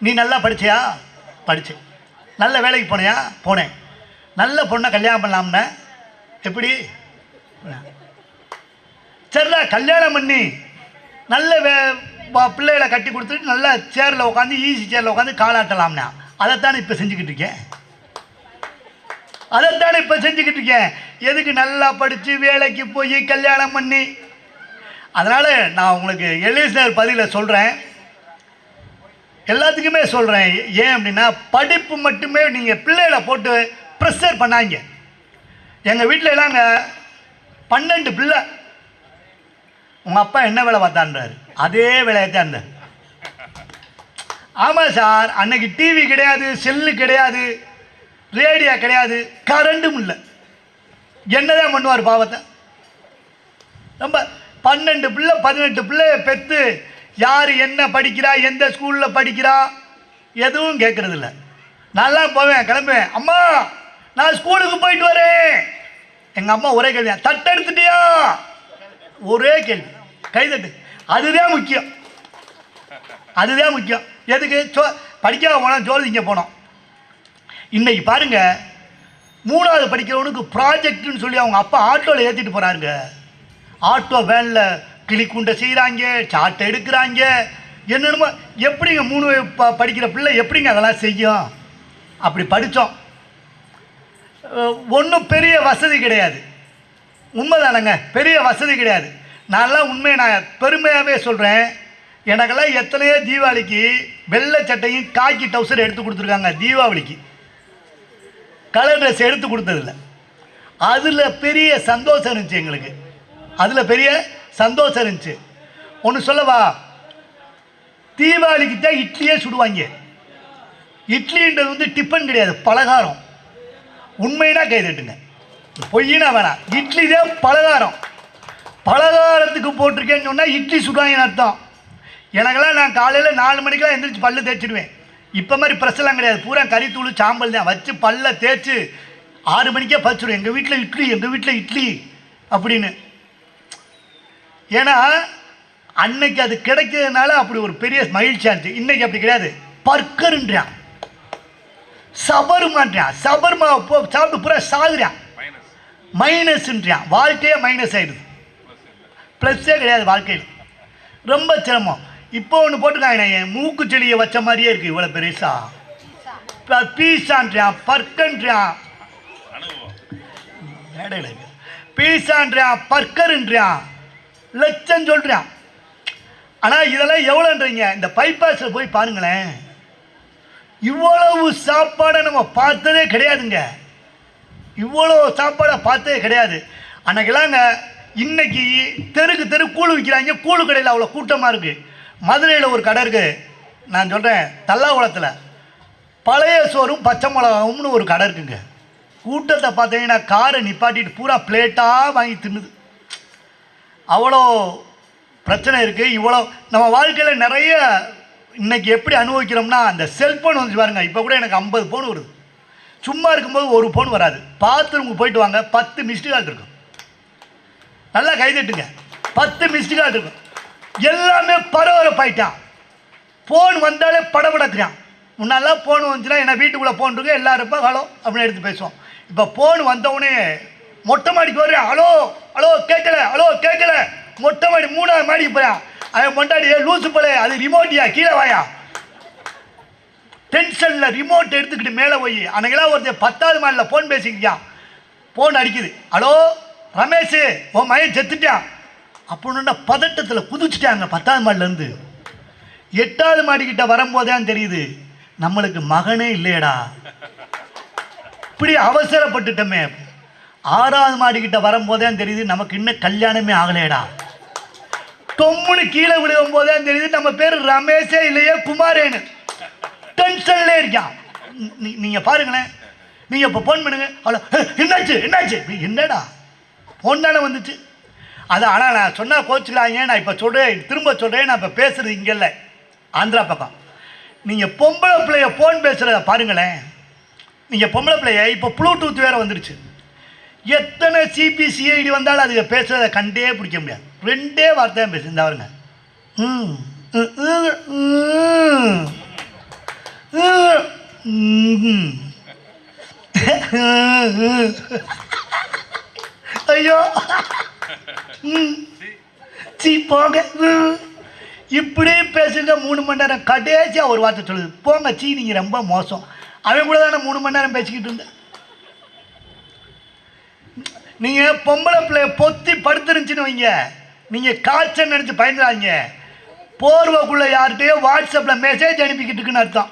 நீ நல்லா படிச்சியா? படித்தேன். நல்ல வேலைக்கு போனியா? போனேன். நல்ல பொண்ணை கல்யாணம் பண்ணலாம்னா எப்படி? சரிடா, கல்யாணம் பண்ணி நல்ல பிள்ளைகளை கட்டி கொடுத்துட்டு நல்லா சேரில் உட்காந்து ஈஸி சேரில் உட்காந்து காலாட்டலாம்னா அதைத்தானே இப்போ செஞ்சுக்கிட்டு இருக்கேன். அதைத்தானே இப்போ செஞ்சுக்கிட்டு இருக்கேன். எதுக்கு? நல்லா படித்து வேலைக்கு போய் கல்யாணம் பண்ணி. அதனால் நான் உங்களுக்கு எலிசனர் பதிலை சொல்கிறேன், எல்லாத்துக்குமே சொல்கிறேன். ஏன் அப்படின்னா, படிப்பு மட்டுமே நீங்கள் பிள்ளைகளை போட்டு ப்ரெஷர் பண்ணாங்க. எங்கள் வீட்டில் எல்லாங்க 12 பிள்ளை. உங்கள் அப்பா என்ன வேலை பார்த்தான்றாரு, அதே வேலையத்தான் இருந்தார். ஆமாம் சார், அன்னைக்கு டிவி கிடையாது, செல்லு கிடையாது, ரேடியோ கிடையாது, கரண்டும் இல்லை. என்னதான் பண்ணுவார் பாவத்தை? ரொம்ப 12 பிள்ளை 18 பிள்ளைய பெற்று யார் என்ன படிக்கிறா, எந்த ஸ்கூலில் படிக்கிறா எதுவும் கேட்கறது இல்லை. நல்லா போவேன், கிளம்புவேன். அம்மா நான் ஸ்கூலுக்கு போயிட்டு வரேன். எங்கள் அம்மா ஒரே கேள்வி, தட்டெடுத்துட்டியா? ஒரே கேள்வி, கைதட்டு. அதுதான் முக்கியம், அதுதான் முக்கியம். எதுக்கு? படிக்காம போனோம், ஜோதி இங்கே போனோம். இன்னைக்கு பாருங்க, 3வது படிக்கிறவனுக்கு ப்ராஜெக்ட்னு சொல்லி அவங்க அப்பா ஆட்டோவில் ஏற்றிட்டு போகிறாருங்க. ஆட்டோ வேனில் கிளிக்குண்டை செய்கிறாங்க, சாட்டை எடுக்கிறாங்க, என்னென்னமோ. எப்படிங்க 3 படிக்கிற பிள்ளை எப்படிங்க அதெல்லாம் செய்யும்? அப்படி படித்தோம். ஒன்றும் பெரிய வசதி கிடையாது, உண்மைதானங்க, பெரிய வசதி கிடையாது. நான்லாம் உண்மையை நான் பெருமையாகவே சொல்கிறேன். எனக்கெல்லாம் எத்தனையோ தீபாவளிக்கு வெள்ளை சட்டையும் காக்கி டவுசர் எடுத்து கொடுத்துருக்காங்க. தீபாவளிக்கு கலர் ட்ரெஸ் எடுத்து கொடுத்ததில்ல. அதில் பெரிய சந்தோஷம் இருந்துச்சு எங்களுக்கு, அதில் பெரிய சந்தோஷம் இருந்துச்சு. ஒன்று சொல்லவா, தீபாவளிக்கு தான் இட்லியே சுடுவாங்க. இட்லின்றது வந்து டிஃபன் கிடையாது, பலகாரம். உண்மையினா கைதட்டுங்க, பொய்யினா வேணாம். இட்லி தான் பலகாரம். பலகாரத்துக்கு போட்டிருக்கேன்னு சொன்னால் இட்லி சுடுவாங்கன்னு அர்த்தம். எனக்கெல்லாம் நான் காலையில் 4 மணிக்கெலாம் எந்திரிச்சு பல்லு தேய்ச்சிடுவேன். இப்போ மாதிரி ப்ரெஸ்ஸெல்லாம் கிடையாது, பூரா கறித்தூள் சாம்பல் தான் வச்சு பல்ல தேய்ச்சி 6 மணிக்கே பறிச்சிடுவேன். எங்கள் வீட்டில் இட்லி, எங்கள் வீட்டில் இட்லி அப்படின்னு. ஏன்னா அன்னைக்கு அது கிடைக்கிறதுனால அப்படி ஒரு பெரிய மகிழ்ச்சியாக இருந்துச்சு. இன்றைக்கி அப்படி கிடையாது. பர்கருன்றான், சபர்மான்றான், சபர்மா சாப்பிட்டு பூரா சாகுறான், மைனஸ்ன்றான். வாழ்க்கையே மைனஸ் ஆகிடுது, ப்ளஸ்ஸே கிடையாது வாழ்க்கையில். ரொம்ப சிரமம். இப்போ ஒன்று போட்டுருக்காங்க, என் மூக்கு செடியை வச்ச மாதிரியே இருக்குது, இவ்வளோ பெருசா. பீஸான்றான், பர்கன்றான், பீஸான்றான், பர்கருன்றான், லட்சம் சொல்கிறான். ஆனால் இதெல்லாம் எவ்வளோன்றீங்க? இந்த பைபாஸில் போய் பாருங்களேன், இவ்வளவு சாப்பாடை நம்ம பார்த்ததே கிடையாதுங்க. இவ்வளோ சாப்பாடை பார்த்ததே கிடையாது. அன்னைக்கெல்லாங்க, இன்னைக்கு தெருக்கு தெரு கூழ் விற்கிறாங்க. கூழு கடையில் அவ்வளோ கூட்டமாக இருக்குது. மதுரையில் ஒரு கடை இருக்குது, நான் சொல்கிறேன், தல்லாகுளத்தில். பழைய சோறும் பச்சை மிளகாவும்னு ஒரு கடை இருக்குங்க. கூட்டத்தை பார்த்தீங்கன்னா காரை நிப்பாட்டிட்டு பூரா பிளேட்டாக வாங்கி தின்னுது. அவ்வளோ பிரச்சனை இருக்குது. இவ்வளோ நம்ம வாழ்க்கையில் நிறைய இன்றைக்கி எப்படி அனுபவிக்கிறோம்னா, அந்த செல்ஃபோன் வந்து பாருங்கள். இப்போ கூட எனக்கு 50 ஃபோன் வருது. சும்மா இருக்கும்போது ஒரு ஃபோன் வராது. பாத்ரூமுக்கு போயிட்டு வாங்க, 10 மிஸ்டு கால் இருக்கும். நல்லா கைதட்டுங்க, 10 மிஸ்டு கால் இருக்கும். எல்லாமே பரபரப்பாயிட்டான். ஃபோன் வந்தாலே படபடக்குறான். முன்னாலாம் ஃபோன் வந்துச்சுன்னா என்ன வீட்டுக்குள்ளே ஃபோன் இருக்கு, எல்லாருப்பா ஹலோ அப்படின்னு எடுத்து பேசுவோம். இப்போ ஃபோன் வந்தவுடனே மொட்டை மாடிக்கு வர்றேன், ஹலோ ஹலோ கேட்கல, ஹலோ கேட்கல. மொட்டை மாடி 3வது மாடிக்கு போகிறான். அவன் மொண்டாடி லூசு போல, அது ரிமோட்டியா, கீழே வாயா. டென்ஷனில் ரிமோட் எடுத்துக்கிட்டு மேலே போய் அன்னைக்கெல்லாம் ஒருத்தர் 10வது மாடியில் ஃபோன் பேசிக்கிட்டான். ஃபோன் அடிக்குது, ஹலோ ரமேஷ், உன் மகன் செத்துட்டான் அப்படின்னு பதட்டத்தில் குதிச்சுட்டாங்க 10வது மாடிலேருந்து. 8வது மாடிக்கிட்ட வரும்போதான் தெரியுது, நம்மளுக்கு மகனே இல்லையடா, இப்படி அவசரப்பட்டுட்டோமே. 6வது மாடிக்கிட்ட வரும்போதான் தெரியுது, நமக்கு இன்னும் கல்யாணமே ஆகலையடா. தொம்முன்னு கீழே விழுகும் போதான் தெரியுது, நம்ம பேர் ரமேஷே இல்லையே குமாரேன்னு. டென்ஷன்ல இருக்கான். நீங்கள் பாருங்களேன், நீங்கள் இப்போ ஃபோன் பண்ணுங்க, அவ்வளோ என்னாச்சு என்னாச்சு, என்னடா ஃபோன் தானே வந்துச்சு. அது ஆனால் நான் சொன்னால் கோச்சுக்கிறாங்க. நான் இப்போ சொல்கிறேன், திரும்ப சொல்கிறேன், நான் இப்போ பேசுகிறது இங்கே இல்லை, ஆந்திரா பக்கம். நீங்கள் பொம்பளை பிள்ளைய ஃபோன் பேசுகிறத பாருங்களேன். நீங்கள் பொம்பளை பிள்ளைய இப்போ ப்ளூடூத் வேறு வந்துடுச்சு. எத்தனை சிபிசிஐடி வந்தாலும் அதுக்கு பேசுகிறத கண்டே பிடிக்க முடியாது. 2 வார்த்தை தான் பேசு. இந்த வருங்க ஐயோ சீ போங்க. இப்படி பேசுங்க 3 மணி நேரம். கடைசியாக ஒரு வார்த்தை சொல்லுது, போங்க சீ நீங்கள் ரொம்ப மோசம். அவன் கூட தானே 3 மணி நேரம் பேசிக்கிட்டு இருந்தேன். நீங்கள் பொம்பளை பிள்ளைய பொத்தி படுத்துருந்துச்சின்னு வைங்க, நீங்கள் காய்ச்சல் நினச்சி பயந்துடாதீங்க. போர்வைக்குள்ளே யார்கிட்டயோ வாட்ஸ்அப்பில் மெசேஜ் அனுப்பிக்கிட்டு இருக்குன்னு அர்த்தம்.